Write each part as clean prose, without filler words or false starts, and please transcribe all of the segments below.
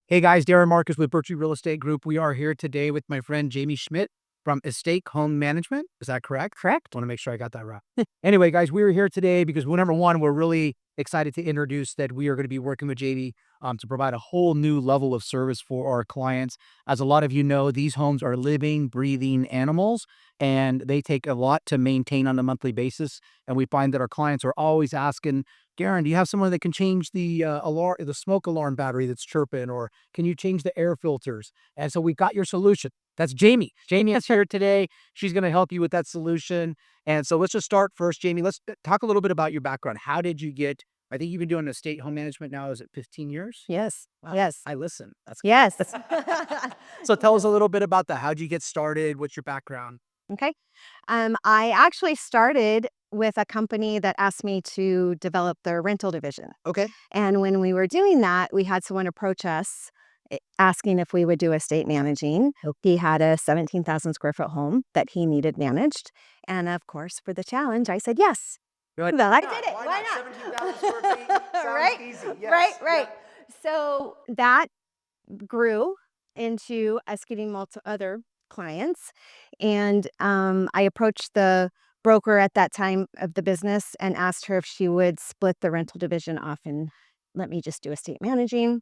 Hey guys, Darin Marques with Bertree Real Estate Group. We are here today with my friend Jamie Schmidt from Estate Home Management. Is that correct? Correct. Want to make sure I got that right. Anyway, guys, we are here today because number one, we're really excited to introduce that we are going to be working with Jamie to provide a whole new level of service for our clients. As a lot of you know, these homes are living, breathing animals, and they take a lot to maintain on a monthly basis. And we find that our clients are always asking, Darin, do you have someone that can change the alarm, the smoke alarm battery that's chirping, or can you change the air filters? And so we got your solution. That's Jamie. Jamie is here today. She's going to help you with that solution. And so let's just start first, Jamie. Let's talk a little bit about your background. How did you get? I think you've been doing estate home management now. Is it 15 years? Yes. Wow. Yes. I listen. That's Yes. so. Tell us a little bit about that. How'd you get started? What's your background? Okay. I actually started with a company that asked me to develop their rental division. Okay. And when we were doing that, we had someone approach us asking if we would do estate managing. He had a 17,000 square foot home that he needed managed. And of course, for the challenge, I said yes. You're like, Well, I "Why did not? it. Why not? 17,000 square feet sounds Right? easy. Yes. Right, right. Yep. So that grew into us getting other clients. And I approached the broker at that time of the business and asked her if she would split the rental division off and let me just do estate managing.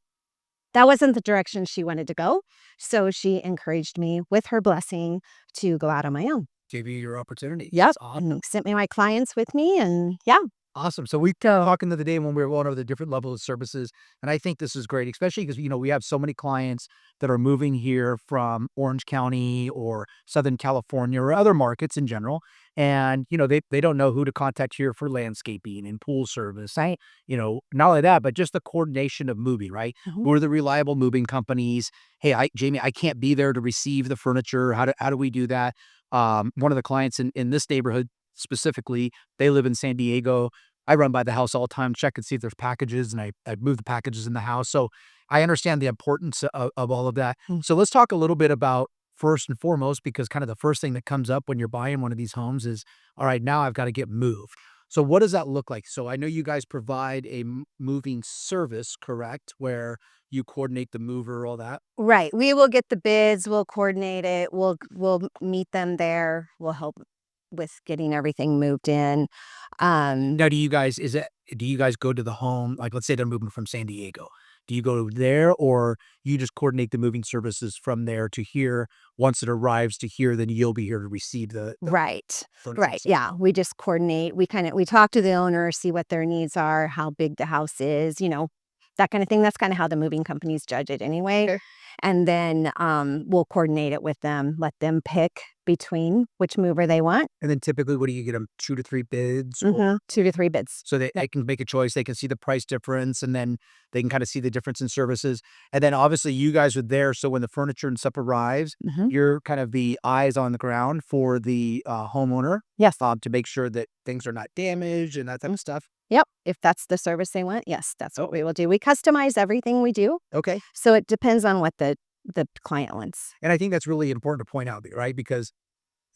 That wasn't the direction she wanted to go. So she encouraged me with her blessing to go out on my own. Gave you your opportunity. Yep. That's awesome. And sent me my clients with me. And yeah. Awesome. So we talking the other day when we were going over the different levels of services, and I think this is great, especially because we have so many clients that are moving here from Orange County or Southern California or other markets in general, and they don't know who to contact here for landscaping and pool service. Right. Not only that, but just the coordination of moving. Right? Mhm. Who are the reliable moving companies? Hey, Jamie, I can't be there to receive the furniture. How do we do that? One of the clients in this neighborhood specifically, they live in San Diego. I run by the house all the time, check and see if there's packages, and I move the packages in the house. So I understand the importance of all of that. Mm. So let's talk a little bit about first and foremost, because kind of the first thing that comes up when you're buying one of these homes is, all right, now I've got to get moved. So what does that look like? So I know you guys provide a moving service, correct? Where you coordinate the mover, all that. Right. We will get the bids, we'll coordinate it, we'll meet them there, we'll help with getting everything moved in. Now, do you guys go to the home? Like, let's say they're moving from San Diego. Do you go there, or you just coordinate the moving services from there to here? Once it arrives to here, then you'll be here to receive the Right. furniture and Right. stuff. Yeah, we just coordinate. We talk to the owner, see what their needs are, how big the house is, that kind of thing. That's kind of how the moving companies judge it anyway. Okay. And then we'll coordinate it with them, let them pick between which mover they want. And then typically, what do you get them? 2 to 3 bids, Mhm. 2 to 3 bids. so they, Yep. they can make a choice. They can see the price difference, and then they can kind of see the difference in services. And then obviously, you guys are there, so when the furniture and stuff arrives, Mhm. you're kind of the eyes on the ground for the homeowner, Yes. to make sure that things are not damaged and that type of stuff. Yep. If that's the service they want, yes, that's what Oh, we will do. We customize everything we do. okay. So it depends on what the client wants. And I think that's really important to point out, right? Because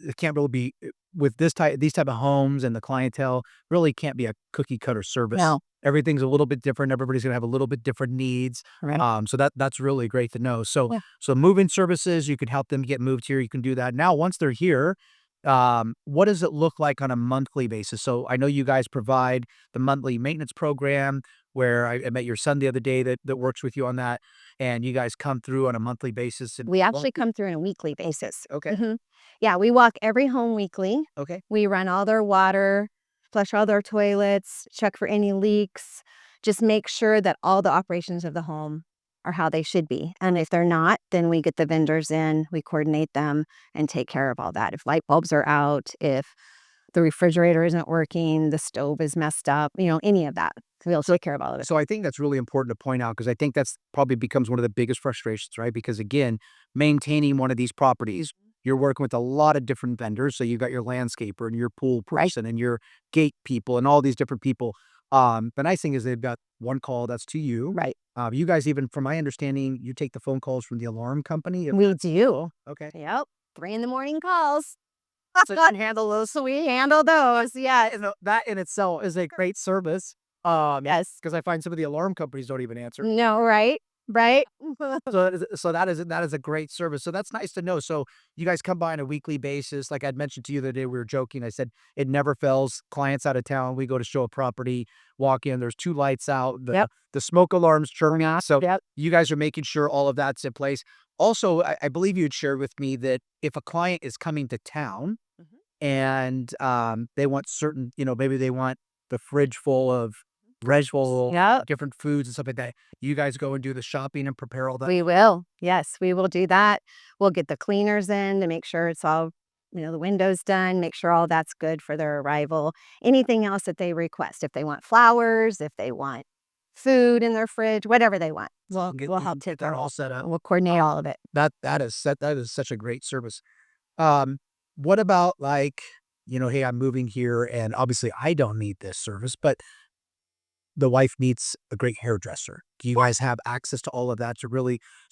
it can't really be with these type of homes, and the clientele really can't be a cookie cutter service. No. Everything's a little bit different. Everybody's gonna have a little bit different needs. Right. So that's really great to know. So Yeah. so moving services, you could help them get moved here. You can do that. Now, once they're here, what does it look like on a monthly basis? So I know you guys provide the monthly maintenance program where I met your son the other day that works with you on that, and you guys come through on a monthly basis. And We actually come through on a weekly basis. okay, Mhm. Yeah, we walk every home weekly. okay. We run all their water, flush all their toilets, check for any leaks, just make sure that all the operations of the home are how they should be. And if they're not, then we get the vendors in, we coordinate them and take care of all that. If light bulbs are out, if the refrigerator isn't working, the stove is messed up, any of that. We'll take care of all of it. So I think that's really important to point out because I think that's probably becomes one of the biggest frustrations, right? Because again, maintaining one of these properties, you're working with a lot of different vendors. So you've got your landscaper and your pool Right. person and your gate people and all these different people. The nice thing is they've got one call that's to you. Right. You guys, even from my understanding, you take the phone calls from the alarm company. We do. Okay. Yep. 3 in the morning calls. So you can handle those. So we handle those, yes. That in itself is a great service. Yes. Because I find some of the alarm companies don't even answer. No, right? Right? So that is a great service. So that's nice to know. So you guys come by on a weekly basis. Like I'd mentioned to you the other day, we were joking. I said it never fails. Clients out of town, we go to show a property, walk in. There's two lights out. The Yep. the smoke alarm's chirping off. So Yep. you guys are making sure all of that's in place. Also, I believe you had shared with me that if a client is coming to town Mhm. and they want certain, maybe they want the fridge full of Yep. different foods and stuff like that. You guys go and do the shopping and prepare all that. We will. Yes, we will do that. We'll get the cleaners in to make sure it's all, the windows done, make sure all that's good for their arrival. Anything else that they request, if they want flowers, if they want food in their fridge, whatever they want, we'll help Get take that care of all it. set up. We'll coordinate all of it. That is such a great service. Um, what about like, hey, I'm moving here and obviously I don't need this service, but the wife needs a great hairdresser. Do you guys have access to all of that so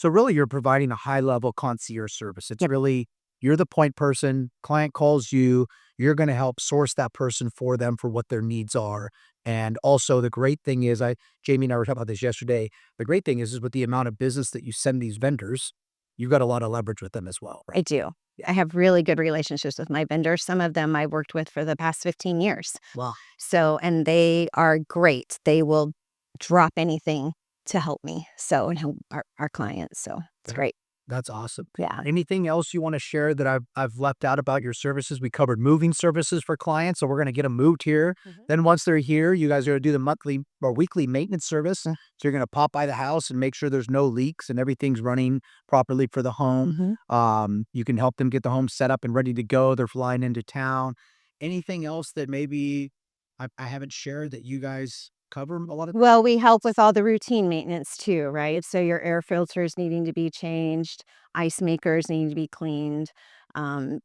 really you're providing a high level concierge service. It's Yep. really you're the point person, client calls you, you're going to help source that person for them for what their needs are. And also the great thing is Jamie and I were talking about this yesterday. The great thing is with the amount of business that you send these vendors, you've got a lot of leverage with them as well, I right? do. Yeah. I have really good relationships with my vendors. Some of them I worked with for the past 15 years. Wow. So, and they are great. They will drop anything to help me. So, and help our clients. So it's That great. that's awesome. Yeah. Anything else you wanna share that I've left out about your services? We covered moving services for clients, so we're gonna get them moved here. Mhm. Then once they're here, you guys are gonna do the monthly or weekly maintenance service. Mm. So you're gonna pop by the house and make sure there's no leaks and everything's running properly for the home. Mhm. You can help them get the home set up and ready to go. They're flying into town. Anything else that maybe I haven't shared that you guys cover a lot of. Well, we help with all the routine maintenance too, right? So your air filters needing to be changed, ice makers needing to be cleaned,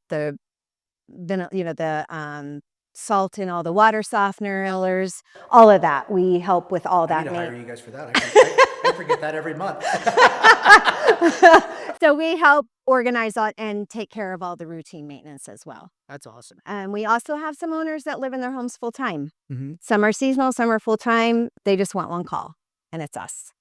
the salt in all the water softeners, all of that. We help with all I need that to hire maintenance. you guys for that. I forget that every month. So we help organize and take care of all the routine maintenance as well. That's awesome. We also have some owners that live in their homes full time. Mhm. Some are seasonal, some are full time. They just want one call, and it's us,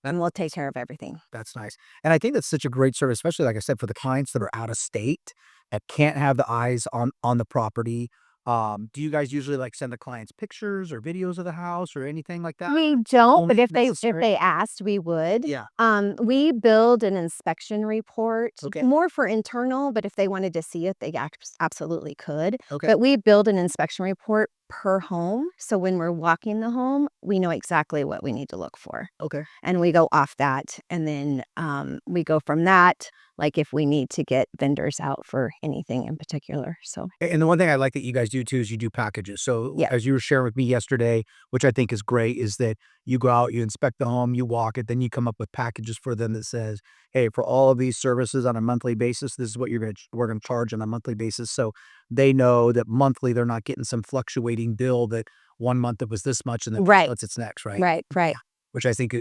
That and we'll take care of everything. that's nice, and I think that's such a great service, especially, like I said, for the clients that are out of state, that can't have the eyes on the property. Do you guys usually, like, send the clients pictures or videos of the house or anything like that? We don't, but Only if if necessary? they asked, we would. Yeah. We build an inspection report, Okay. more for internal, but if they wanted to see it, they absolutely could. Okay. But we build an inspection report per home, so when we're walking the home, we know exactly what we need to look for, Okay. and we go off that, and then we go from that. Like if we need to get vendors out for anything in particular. So And the one thing I like that you guys do too is you do packages. So yeah, as you were sharing with me yesterday, which I think is great, is that you go out, you inspect the home, you walk it, then you come up with packages for them that says, "Hey, for all of these services on a monthly basis, this is what we're gonna charge on a monthly basis." So they know that monthly they're not getting some fluctuating bill that one month it was this much and then right, it's next, right? right. Yeah. Which I think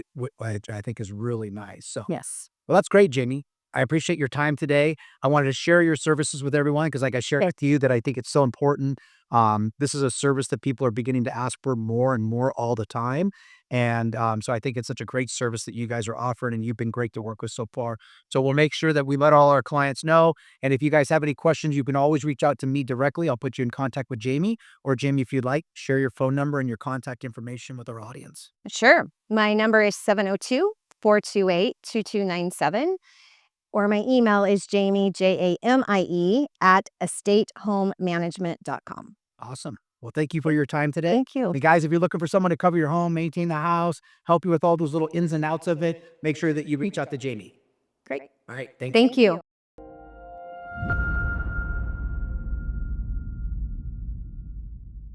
is really nice. So Yes. well, that's great, Jamie. I appreciate your time today. I wanted to share your services with everyone because, like I shared with you, that I think it's so important. This is a service that people are beginning to ask for more and more all the time. And so I think it's such a great service that you guys are offering, and you've been great to work with so far. So we'll make sure that we let all our clients know. And if you guys have any questions, you can always reach out to me directly. I'll put you in contact with Jamie, or Jamie, if you'd like, share your phone number and your contact information with our audience. Sure. My number is 702-428-2297, or my email is Jamie, Jamie, at estatehomemanagement.com. Awesome. Well, thank you for your time today. Thank you. And guys, if you're looking for someone to cover your home, maintain the house, help you with all those little ins and outs of it, make sure that you reach out to Jamie. Great. All right. Thank Thank you.